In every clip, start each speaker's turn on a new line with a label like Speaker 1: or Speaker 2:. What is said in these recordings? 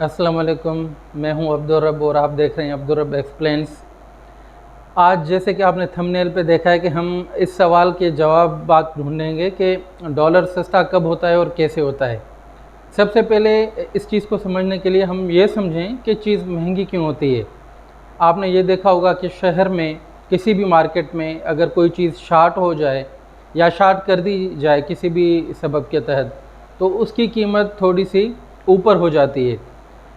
Speaker 1: अस्सलाम वालेकुम। मैं हूं अब्दुल रब और आप देख रहे हैं अब्दुल रब एक्सप्लेन्स। आज जैसे कि आपने थंबनेल पे देखा है कि हम इस सवाल के जवाब बात ढूंढेंगे कि डॉलर सस्ता कब होता है और कैसे होता है। सबसे पहले इस चीज़ को समझने के लिए हम ये समझें कि चीज़ महंगी क्यों होती है। आपने ये देखा होगा कि शहर में किसी भी मार्केट में अगर कोई चीज़ शार्ट हो जाए या शार्ट कर दी जाए किसी भी सबब के तहत, तो उसकी कीमत थोड़ी सी ऊपर हो जाती है।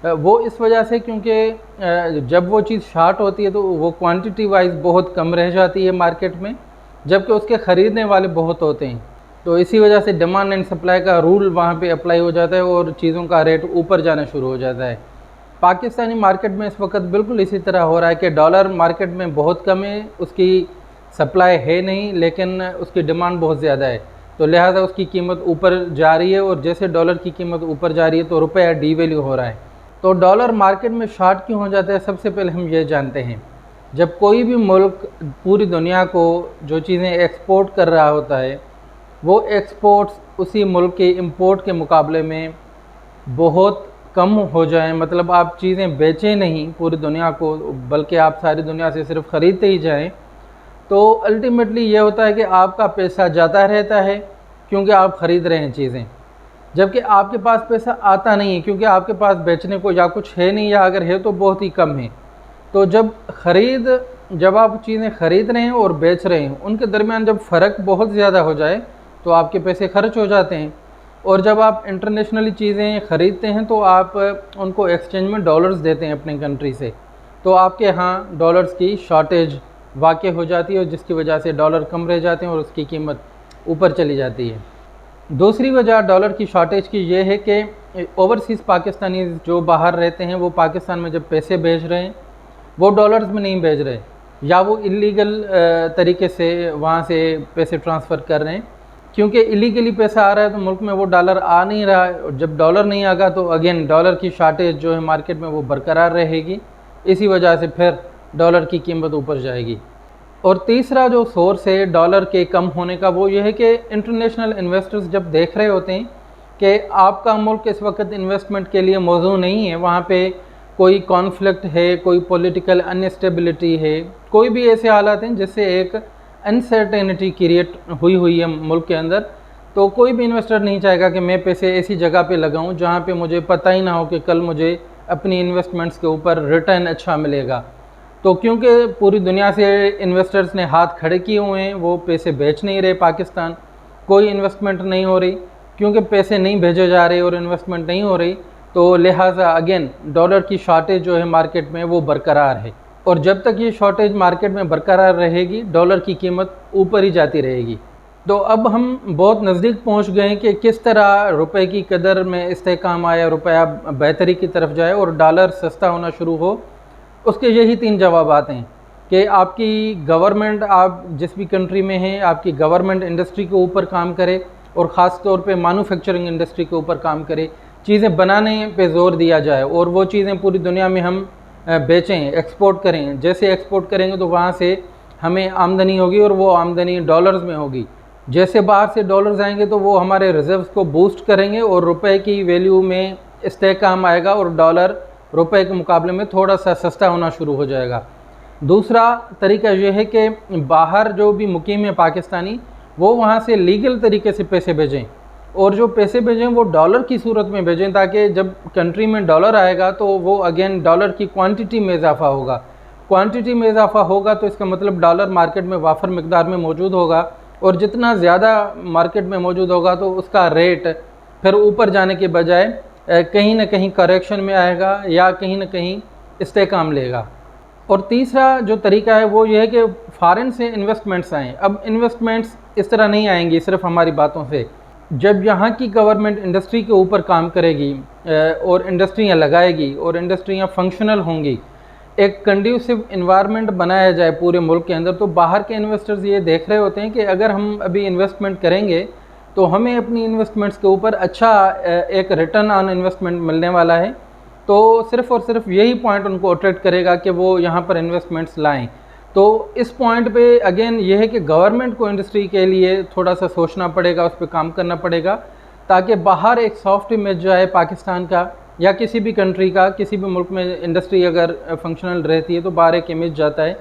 Speaker 1: वो इस वजह से क्योंकि जब वो चीज़ शार्ट होती है तो वो क्वांटिटी वाइज बहुत कम रह जाती है मार्केट में, जबकि उसके ख़रीदने वाले बहुत होते हैं। तो इसी वजह से डिमांड एंड सप्लाई का रूल वहाँ पे अप्लाई हो जाता है और चीज़ों का रेट ऊपर जाना शुरू हो जाता है। पाकिस्तानी मार्केट में इस वक्त बिल्कुल इसी तरह हो रहा है कि डॉलर मार्केट में बहुत कम है, उसकी सप्लाई है नहीं, लेकिन उसकी डिमांड बहुत ज़्यादा है, तो लिहाजा उसकी कीमत ऊपर जा रही है। और जैसे डॉलर की कीमत ऊपर जा रही है तो रुपया डीवैल्यू हो रहा है। तो डॉलर मार्केट में शॉर्ट क्यों हो जाता है, सबसे पहले हम ये जानते हैं। जब कोई भी मुल्क पूरी दुनिया को जो चीज़ें एक्सपोर्ट कर रहा होता है, वो एक्सपोर्ट्स उसी मुल्क के इंपोर्ट के मुकाबले में बहुत कम हो जाएं, मतलब आप चीज़ें बेचें नहीं पूरी दुनिया को, बल्कि आप सारी दुनिया से सिर्फ ख़रीदते ही जाएं, तो अल्टीमेटली ये होता है कि आपका पैसा जाता रहता है क्योंकि आप ख़रीद रहे हैं चीज़ें, जबकि आपके पास पैसा आता नहीं है क्योंकि आपके पास बेचने को या कुछ है नहीं, या अगर है तो बहुत ही कम है। तो जब आप चीज़ें ख़रीद रहे हैं और बेच रहे हैं, उनके दरमियान जब फ़र्क बहुत ज़्यादा हो जाए तो आपके पैसे खर्च हो जाते हैं। और जब आप इंटरनेशनली चीज़ें ख़रीदते हैं तो आप उनको एक्सचेंज में डॉलर्स देते हैं अपनी कंट्री से, तो आपके यहाँ डॉलर्स की शॉर्टेज वाक़ई हो जाती है, जिसकी वजह से डॉलर कम रह जाते हैं और उसकी कीमत ऊपर चली जाती है। दूसरी वजह डॉलर की शॉर्टेज की ये है कि ओवरसीज़ पाकिस्तानी जो बाहर रहते हैं, वो पाकिस्तान में जब पैसे भेज रहे हैं वो डॉलर्स में नहीं भेज रहे, या वो इलीगल तरीके से वहाँ से पैसे ट्रांसफ़र कर रहे हैं। क्योंकि इलीगली पैसा आ रहा है तो मुल्क में वो डॉलर आ नहीं रहा है, और जब डॉलर नहीं आएगा तो अगेन डॉलर की शॉर्टेज जो है मार्केट में वो बरकरार रहेगी। इसी वजह से फिर डॉलर की कीमत ऊपर जाएगी। और तीसरा जो सोर्स है डॉलर के कम होने का, वो ये है कि इंटरनेशनल इन्वेस्टर्स जब देख रहे होते हैं कि आपका मुल्क इस वक्त इन्वेस्टमेंट के लिए मौजूद नहीं है, वहाँ पे कोई कॉन्फ्लिक्ट है, कोई पॉलिटिकल अनस्टेबिलिटी है, कोई भी ऐसे हालात हैं जिससे एक अनसर्टेनिटी क्रिएट हुई है मुल्क के अंदर, तो कोई भी इन्वेस्टर नहीं चाहेगा कि मैं पैसे ऐसी जगह पे लगाऊं जहाँ पे मुझे पता ही ना हो कि कल मुझे अपनी इन्वेस्टमेंट्स के ऊपर रिटर्न अच्छा मिलेगा। तो क्योंकि पूरी दुनिया से इन्वेस्टर्स ने हाथ खड़े किए हुए हैं, वो पैसे बेच नहीं रहे, पाकिस्तान कोई इन्वेस्टमेंट नहीं हो रही, क्योंकि पैसे नहीं भेजे जा रहे और इन्वेस्टमेंट नहीं हो रही, तो लिहाजा अगेन डॉलर की शॉर्टेज जो है मार्केट में वो बरकरार है। और जब तक ये शॉर्टेज मार्केट में बरकरार रहेगी, डॉलर की कीमत ऊपर ही जाती रहेगी। तो अब हम बहुत नज़दीक पहुंच गए हैं कि किस तरह रुपए की कदर में इस्तेहकाम आया, रुपया बेहतरी की तरफ जाए और डॉलर सस्ता होना शुरू हो। उसके यही 3 जवाब आते हैं कि आपकी गवर्नमेंट, आप जिस भी कंट्री में हैं, आपकी गवर्नमेंट इंडस्ट्री के ऊपर काम करे और ख़ास तौर पे मैन्युफैक्चरिंग इंडस्ट्री के ऊपर काम करे, चीज़ें बनाने पे ज़ोर दिया जाए और वो चीज़ें पूरी दुनिया में हम बेचें, एक्सपोर्ट करें। जैसे एक्सपोर्ट करेंगे तो वहाँ से हमें आमदनी होगी और वो आमदनी डॉलर्स में होगी। जैसे बाहर से डॉलर्स आएंगे तो वो हमारे रिजर्व्स को बूस्ट करेंगे और रुपए की वैल्यू में इस्तेहकाम आएगा और डॉलर रुपए के मुकाबले में थोड़ा सा सस्ता होना शुरू हो जाएगा। दूसरा तरीका यह है कि बाहर जो भी मुकीम है पाकिस्तानी, वो वहाँ से लीगल तरीके से पैसे भेजें, और जो पैसे भेजें वो डॉलर की सूरत में भेजें, ताकि जब कंट्री में डॉलर आएगा तो वो अगेन डॉलर की क्वांटिटी में इजाफा होगा। क्वांटिटी में इजाफा होगा तो इसका मतलब डॉलर मार्केट में वाफर मिकदार में मौजूद होगा, और जितना ज़्यादा मार्केट में मौजूद होगा तो उसका रेट फिर ऊपर जाने के बजाय कहीं ना कहीं करेक्शन में आएगा या कहीं ना कहीं इस्तेहकाम लेगा। और तीसरा जो तरीका है वो ये है कि फ़ॉरेन से इन्वेस्टमेंट्स आएँ। अब इन्वेस्टमेंट्स इस तरह नहीं आएंगी सिर्फ हमारी बातों से। जब यहाँ की गवर्नमेंट इंडस्ट्री के ऊपर काम करेगी और इंडस्ट्रियाँ लगाएगी और इंडस्ट्रियाँ फंक्शनल होंगी, एक कंड्यूसिव इन्वायरमेंट बनाया जाए पूरे मुल्क के अंदर, तो बाहर के इन्वेस्टर्स ये देख रहे होते हैं कि अगर हम अभी इन्वेस्टमेंट करेंगे तो हमें अपनी इन्वेस्टमेंट्स के ऊपर अच्छा एक रिटर्न ऑन इन्वेस्टमेंट मिलने वाला है। तो सिर्फ़ और सिर्फ यही पॉइंट उनको अट्रैक्ट करेगा कि वो यहाँ पर इन्वेस्टमेंट्स लाएं। तो इस पॉइंट पे अगेन ये है कि गवर्नमेंट को इंडस्ट्री के लिए थोड़ा सा सोचना पड़ेगा, उस पर काम करना पड़ेगा, ताकि बाहर एक सॉफ्ट इमेज जो है पाकिस्तान का या किसी भी कंट्री का, किसी भी मुल्क में इंडस्ट्री अगर फंक्शनल रहती है तो बाहर एक इमेज जाता है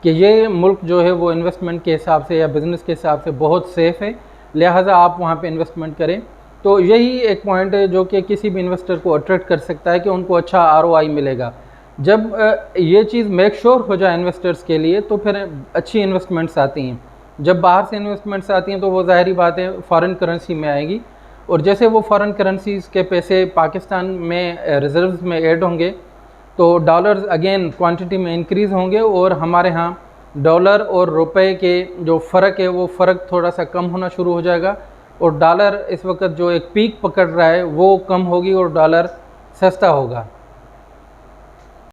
Speaker 1: कि ये मुल्क जो है वो इन्वेस्टमेंट के हिसाब से या बिज़नेस के हिसाब से बहुत सेफ़ है, लिहाजा आप वहाँ पे इन्वेस्टमेंट करें। तो यही एक पॉइंट है जो कि किसी भी इन्वेस्टर को अट्रैक्ट कर सकता है कि उनको अच्छा ROI मिलेगा। जब ये चीज़ मेक श्योर हो जाए इन्वेस्टर्स के लिए तो फिर अच्छी इन्वेस्टमेंट्स आती हैं। जब बाहर से इन्वेस्टमेंट्स आती हैं तो वो ज़ाहिरी बात है फ़ॉरेन करेंसी में आएगी, और जैसे वो फ़ॉरेन करेंसीज़ के पैसे पाकिस्तान में रिज़र्व्स में ऐड होंगे तो डॉलर्स अगेन क्वांटिटी में इंक्रीज़ होंगे, और हमारे यहाँ डॉलर और रुपए के जो फ़र्क है वो फ़र्क थोड़ा सा कम होना शुरू हो जाएगा, और डॉलर इस वक्त जो एक पीक पकड़ रहा है वो कम होगी और डॉलर सस्ता होगा।